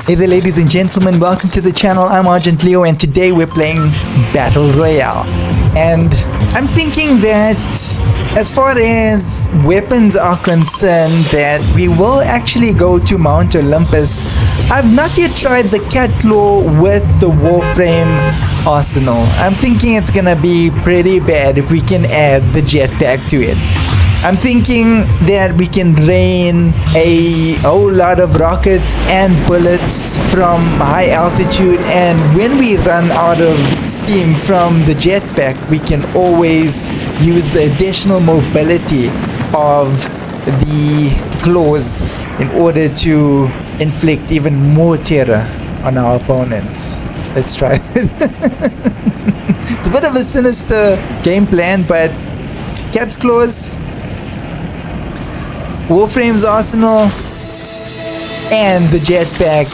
Hey there, ladies and gentlemen, welcome to the channel. I'm Argent Leo, and today we're playing Battle Royale. And I'm thinking that as far as weapons are concerned, that we will actually go to Mount Olympus. I've not yet tried the cat claw with the Warframe arsenal. I'm thinking it's gonna be pretty bad if we can add the jetpack to it. I'm thinking that we can rain a whole lot of rockets and bullets from high altitude, and when we run out of steam from the jetpack, we can always use the additional mobility of the claws in order to inflict even more terror on our opponents. Let's try it. It's a bit of a sinister game plan, but cat's claws, Warframe's arsenal, and the jetpack.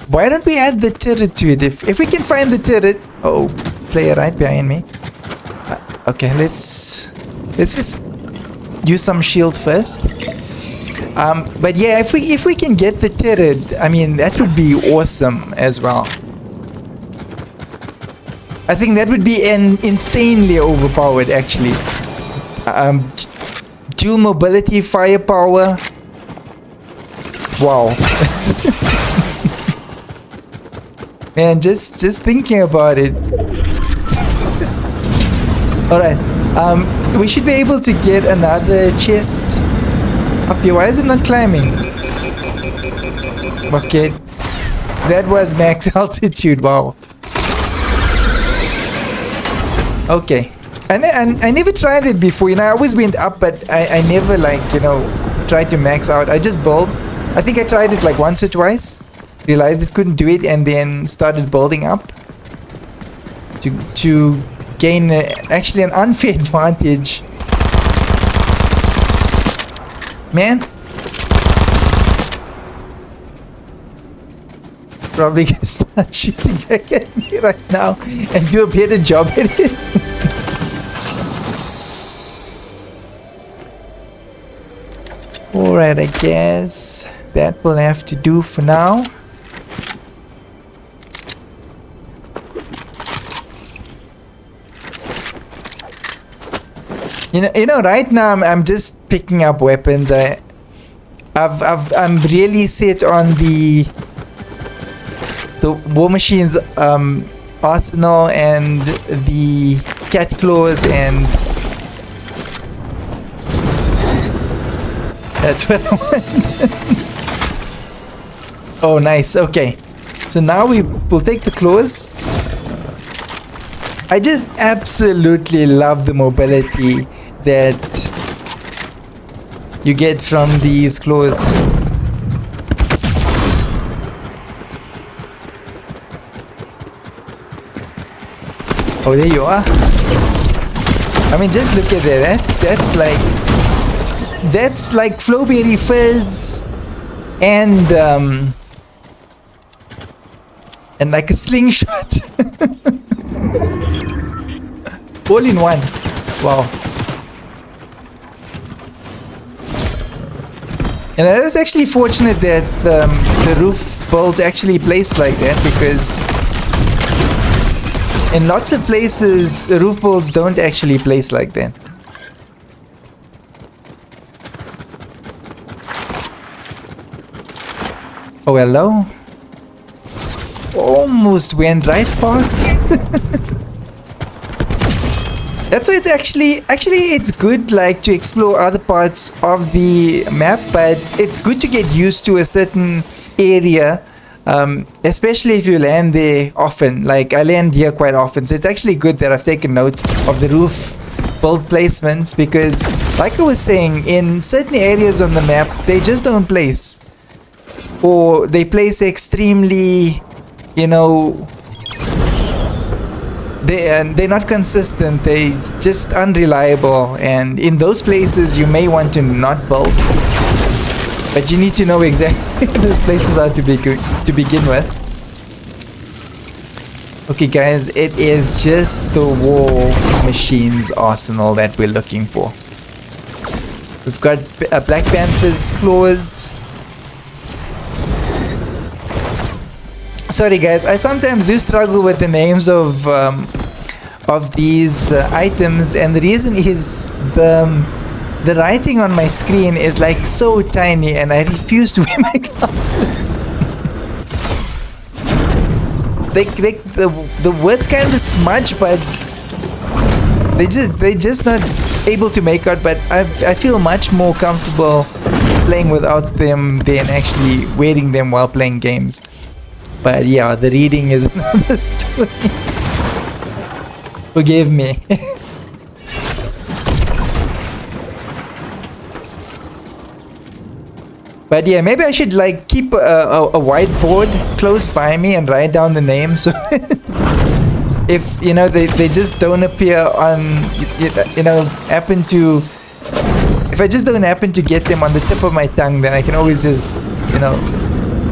Why don't we add the turret to it? If we can find the turret. Oh, player right behind me. Okay, let's just use some shield first. But yeah, if we can get the turret, I mean, that would be awesome as well. I think that would be insanely overpowered, actually. Dual mobility, firepower. Wow. Man, just thinking about it. Alright, we should be able to get another chest up here. Why is it not climbing? Okay, that was max altitude. Wow. Okay. And I never tried it before, I always went up, but I never tried to max out. I just built. I think I tried it like once or twice, realized it couldn't do it, and then started building up to gain actually an unfair advantage. Man, probably gonna start shooting back at me right now and do a better job at it. Alright, I guess that will have to do for now. You know, right now I'm just picking up weapons. I'm really set on the War Machine's arsenal and the cat claws, and that's what I want. Oh, nice. Okay. So now we'll take the claws. I just absolutely love the mobility that you get from these claws. Oh, there you are. I mean, just look at that. That's like Flowberry Fizz and like a slingshot. All in one. Wow. And I was actually fortunate that the roof build's actually placed like that, because in lots of places roof builds don't actually place like that. Oh, hello. Almost went right past. That's why it's actually it's good to explore other parts of the map, but it's good to get used to a certain area, especially if you land there often. Like, I land here quite often, so it's actually good that I've taken note of the roof build placements, because like I was saying, in certain areas on the map they just don't place, or they place extremely, they're not consistent, they just unreliable, and in those places you may want to not build, but you need to know exactly where those places are to begin with. Okay guys, it is just the War Machine's arsenal that we're looking for. We've got Black Panther's claws, Sorry guys, I sometimes do struggle with the names of these items, and the reason is the writing on my screen is like so tiny, and I refuse to wear my glasses. The words kind of smudge, but they just not able to make out. But I feel much more comfortable playing without them than actually wearing them while playing games. But yeah, the reading is another story. Forgive me. But yeah, maybe I should like keep a whiteboard close by me and write down the names, so if you know they just don't appear on, you know, happen to, if I just don't happen to get them on the tip of my tongue, then I can always just, you know,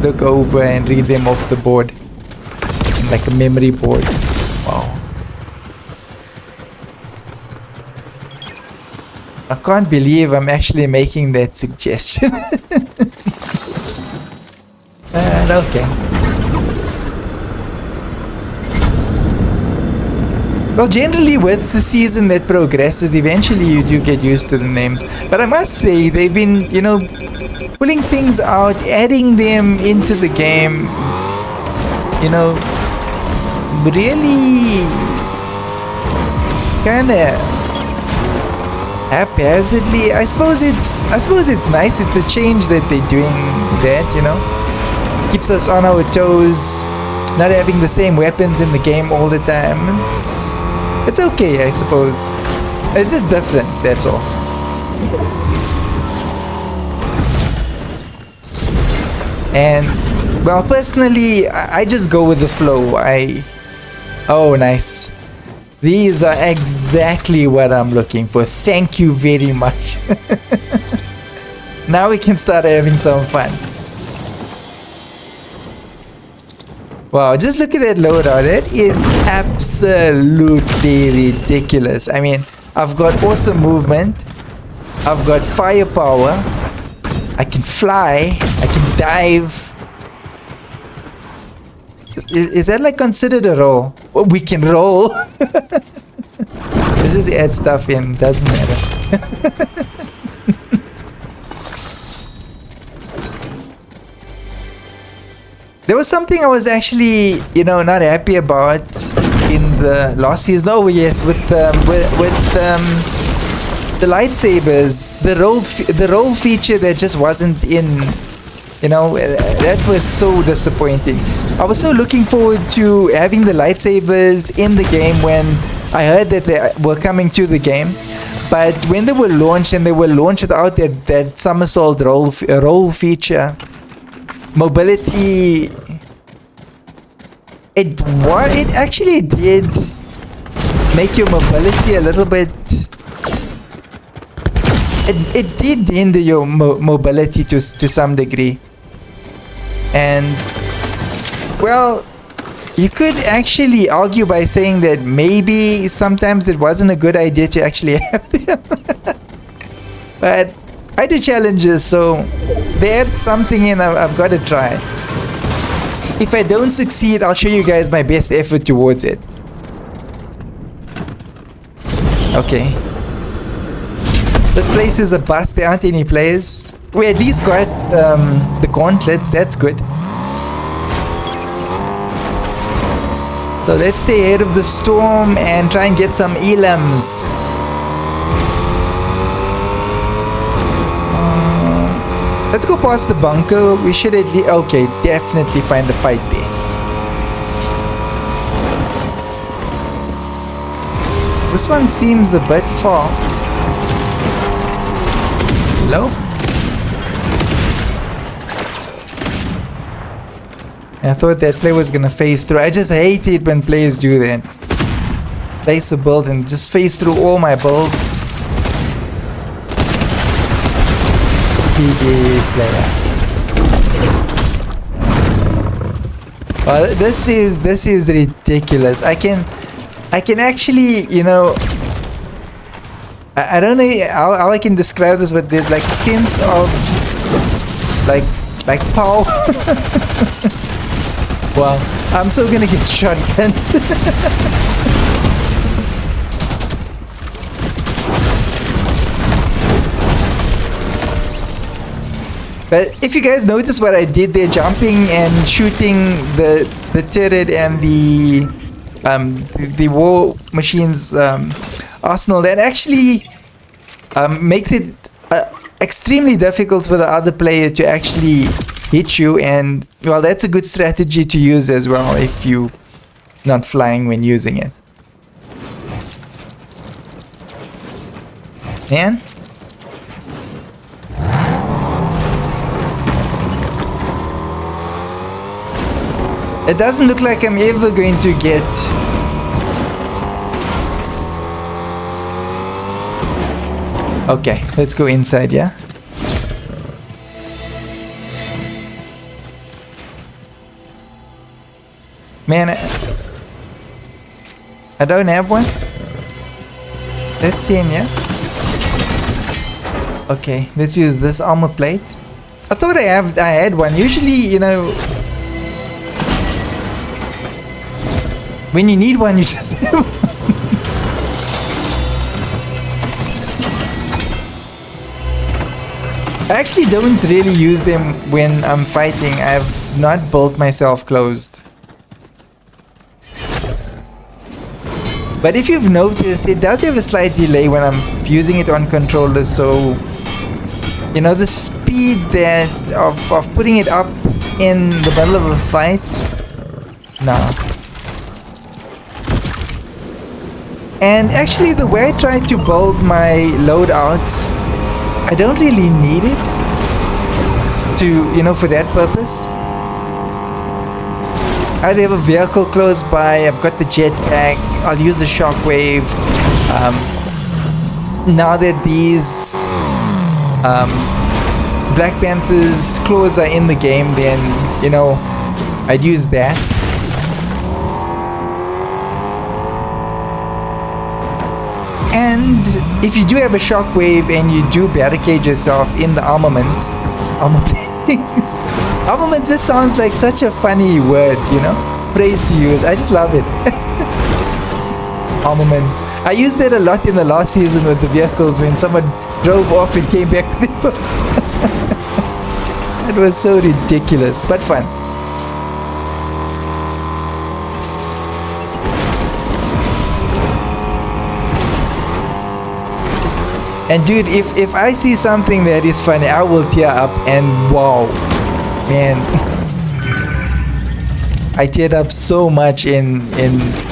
look over and read them off the board, like a memory board. Wow. I can't believe I'm actually making that suggestion. Okay. Well, generally with the season that progresses, eventually you do get used to the names. But I must say, they've been, you know, pulling things out, adding them into the game, you know, really kind of haphazardly. I suppose it's nice. It's a change that they're doing that, you know. Keeps us on our toes, not having the same weapons in the game all the time. It's okay, I suppose. It's just different, that's all. And well, personally, I just go with the flow. Oh, nice. These are exactly what I'm looking for. Thank you very much. Now we can start having some fun. Wow, just look at that loadout. That is absolutely ridiculous. I mean, I've got awesome movement. I've got firepower. I can fly. I can dive. Is that like considered a roll? Well, we can roll. Just add stuff in. Doesn't matter. There was something I was actually, you know, not happy about in the last season. Oh yes, with the lightsabers, the roll feature that just wasn't in, you know, that was so disappointing. I was so looking forward to having the lightsabers in the game when I heard that they were coming to the game. But when they were launched, and they were launched without that somersault roll feature, mobility, it actually did make your mobility a little bit, it did hinder your mobility to some degree. And well, you could actually argue by saying that maybe sometimes it wasn't a good idea to actually have them. But I do challenges, so they add something in. I've got to try. If I don't succeed, I'll show you guys my best effort towards it. Okay. This place is a bust. There aren't any players. We at least got the gauntlets. That's good. So let's stay ahead of the storm and try and get some elims. Let's go past the bunker. We should at least, okay, definitely find a fight there. This one seems a bit far. Hello? I thought that player was gonna phase through. I just hate it when players do that. Place a build and just phase through all my builds. GG's player. Well, this is ridiculous. I can actually, you know, I don't know how I can describe this, but there's like sense of like power. Wow, I'm so gonna get shotgunned. But if you guys notice what I did there, jumping and shooting the turret and the war machine's arsenal, that actually makes it extremely difficult for the other player to actually hit you, and well, that's a good strategy to use as well if you not flying when using it. Man, it doesn't look like I'm ever going to get okay, let's go inside, yeah? Man, I don't have one. Let's see in, yeah? Okay, let's use this armor plate. I thought I had one. Usually, you know, when you need one, you just have one. I actually don't really use them when I'm fighting. I've not built myself closed. But if you've noticed, it does have a slight delay when I'm using it on controller, so you know, the speed that of putting it up in the middle of a fight, no. And actually, the way I try to build my loadouts, I don't really need it to, you know, for that purpose. I have a vehicle close by, I've got the jetpack, I'll use the shockwave. Now that these Black Panther's claws are in the game, then, you know, I'd use that. And if you do have a shockwave and you do barricade yourself in the armaments, armaments just sounds like such a funny word, you know, phrase to use. I just love it. Armaments. I used that a lot in the last season with the vehicles when someone drove off and came back with it. It was so ridiculous, but fun. And dude, if I see something that is funny, I will tear up, and wow, man. I teared up so much in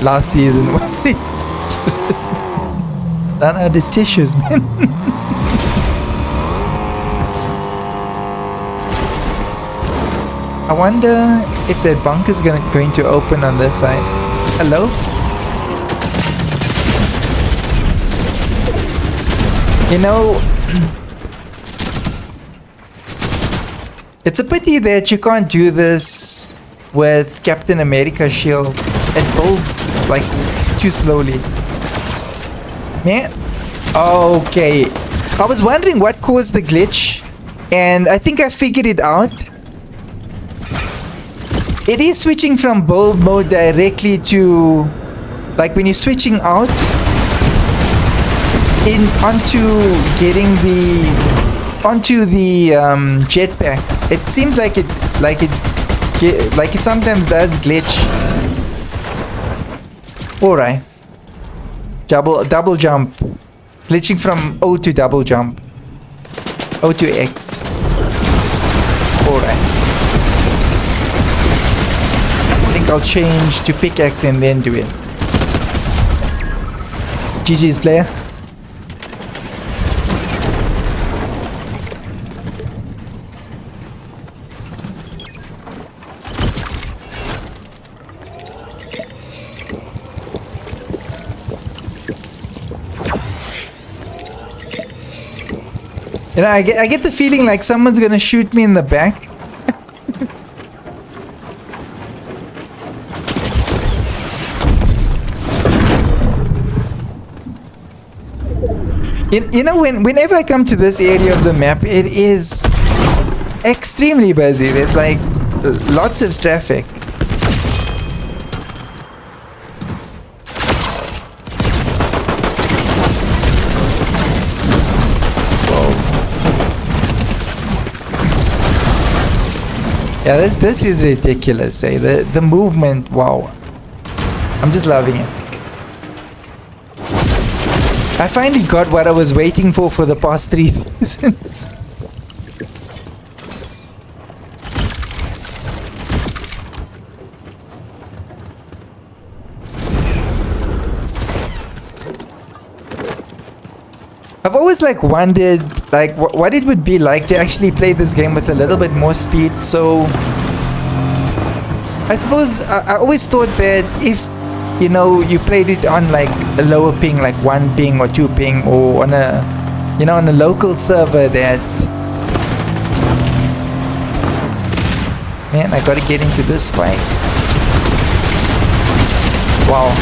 last season. It was ridiculous. Run out of tissues, man. I wonder if that bunker's going to open on this side. Hello? You know, it's a pity that you can't do this with Captain America's shield. It builds like too slowly. Man, okay. I was wondering what caused the glitch, and I think I figured it out. It is switching from build mode directly to, like when you're switching out onto the jetpack. It seems like it sometimes does glitch. Alright. Double jump. Glitching from O to double jump. O to X. Alright. I think I'll change to pickaxe and then do it. GG's player. You know, I get the feeling like someone's gonna shoot me in the back. You know, whenever I come to this area of the map, it is extremely busy. There's like lots of traffic. Yeah, this is ridiculous, eh? The movement, wow. I'm just loving it. I finally got what I was waiting for the past 3 seasons. I've always like wondered like what it would be like to actually play this game with a little bit more speed. So I suppose I always thought that if you know you played it on like a lower ping, like 1 ping or 2 ping, or on a on a local server, that man, I gotta get into this fight. Wow.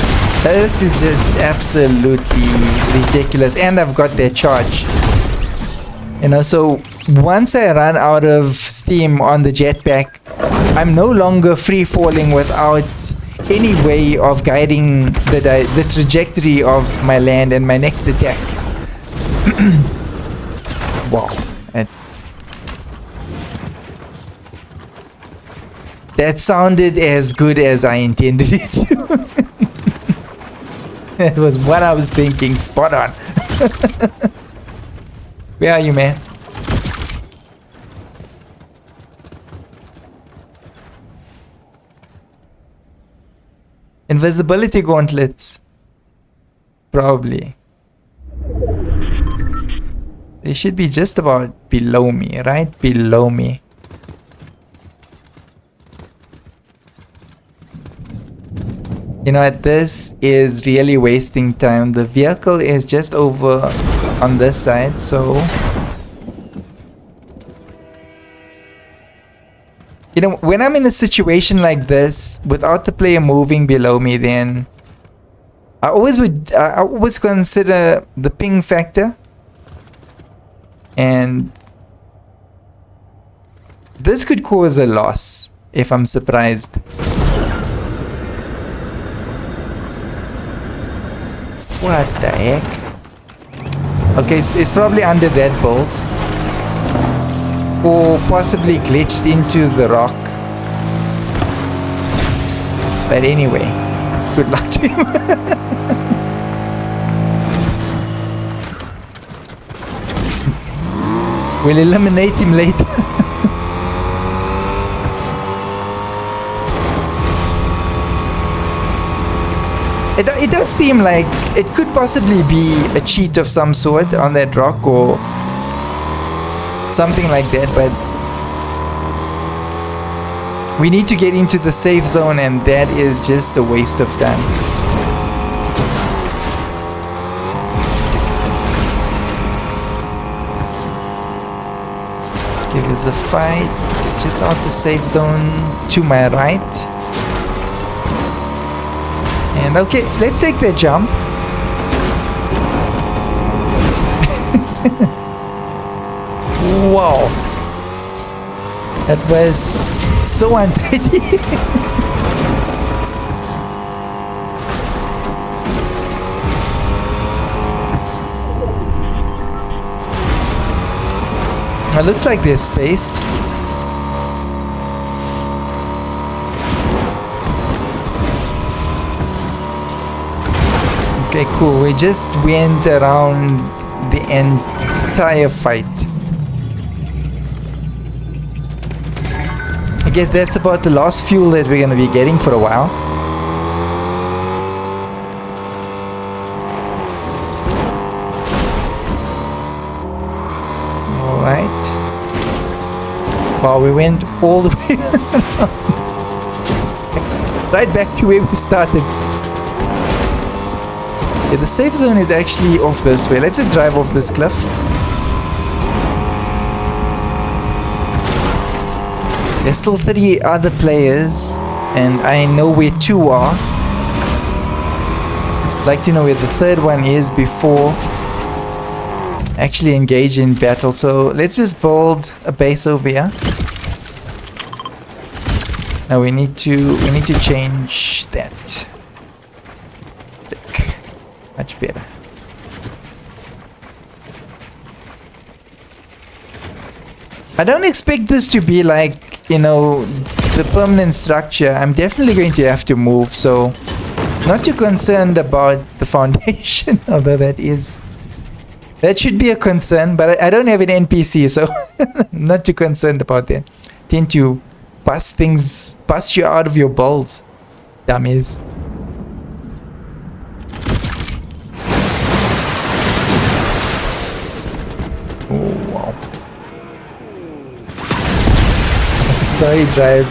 This is just absolutely ridiculous, and I've got their charge. So once I run out of steam on the jetpack, I'm no longer free falling without any way of guiding the trajectory of my land and my next attack. Wow. That sounded as good as I intended it to. That was what I was thinking. Spot on. Where are you, man? Invisibility gauntlets. Probably. They should be just about below me, right? Below me. This is really wasting time. The vehicle is just over on this side, so when I'm in a situation like this without the player moving below me, then I always consider the ping factor, and this could cause a loss if I'm surprised. What the heck? Okay, so it's probably under that bolt, or possibly glitched into the rock. But anyway, good luck to him. We'll eliminate him later. It does seem like it could possibly be a cheat of some sort on that rock or something like that, but we need to get into the safe zone, and that is just a waste of time. Okay, there's a fight just out the safe zone to my right. And okay, let's take that jump. Wow. That was so untidy. It looks like there's space. Okay, cool. We just went around the entire fight. I guess that's about the last fuel that we're going to be getting for a while. Alright. Wow, we went all the way around. Right back to where we started. Yeah, the safe zone is actually off this way. Let's just drive off this cliff. There's still 3 other players, and I know where 2 are. I'd like to know where the 3rd one is before actually engage in battle. So let's just build a base over here. Now we need to change that. Much better. I don't expect this to be like you know, the permanent structure, I'm definitely going to have to move. So not too concerned about the foundation, although that should be a concern, but I don't have an NPC, so not too concerned about that. Tend to bust you out of your balls, dummies. Oh wow. That's how you drive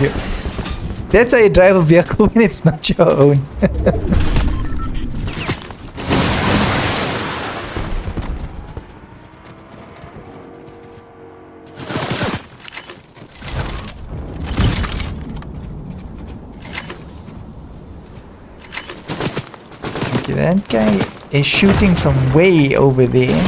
that's how you drive a vehicle when it's not your own. Okay, that guy is shooting from way over there.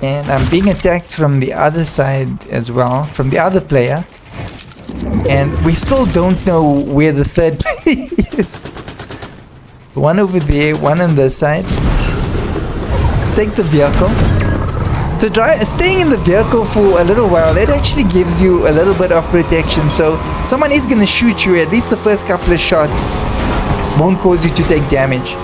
And I'm being attacked from the other side as well, from the other player. And we still don't know where the third player is. One over there, one on this side. Let's take the vehicle. So staying in the vehicle for a little while, that actually gives you a little bit of protection. So someone is going to shoot you, at least the first couple of shots won't cause you to take damage.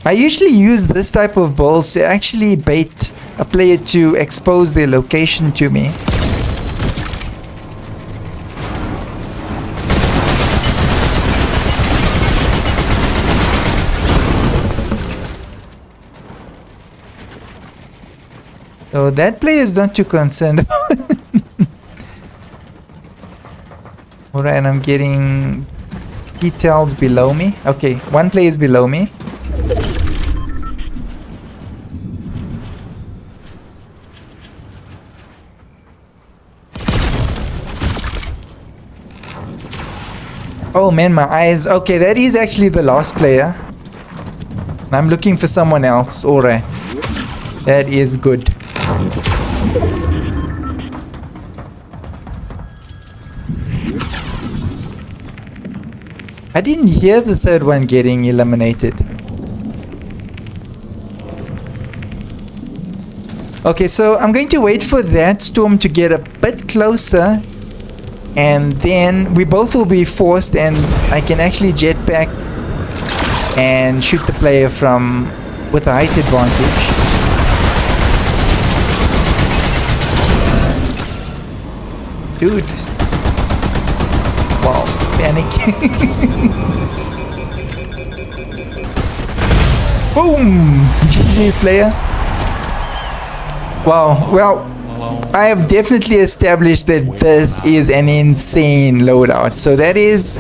I usually use this type of balls to actually bait a player to expose their location to me. So that player is not too concerned. Alright, I'm getting details below me. Okay, one player is below me. Oh man, my eyes. Okay, that is actually the last player. I'm looking for someone else. Alright. That is good. I didn't hear the third one getting eliminated. Okay, so I'm going to wait for that storm to get a bit closer. And then we both will be forced, and I can actually jetpack and shoot the player with a height advantage. Dude. Wow, panicking. Boom! GG's player. Wow, well, I have definitely established that this is an insane loadout. So that is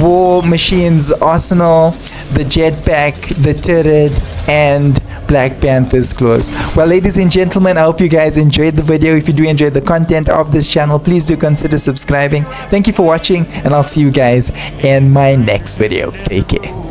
War Machine's arsenal, the jetpack, the turret, and Black Panther's claws. Well, ladies and gentlemen, I hope you guys enjoyed the video. If you do enjoy the content of this channel, please do consider subscribing. Thank you for watching, and I'll see you guys in my next video. Take care.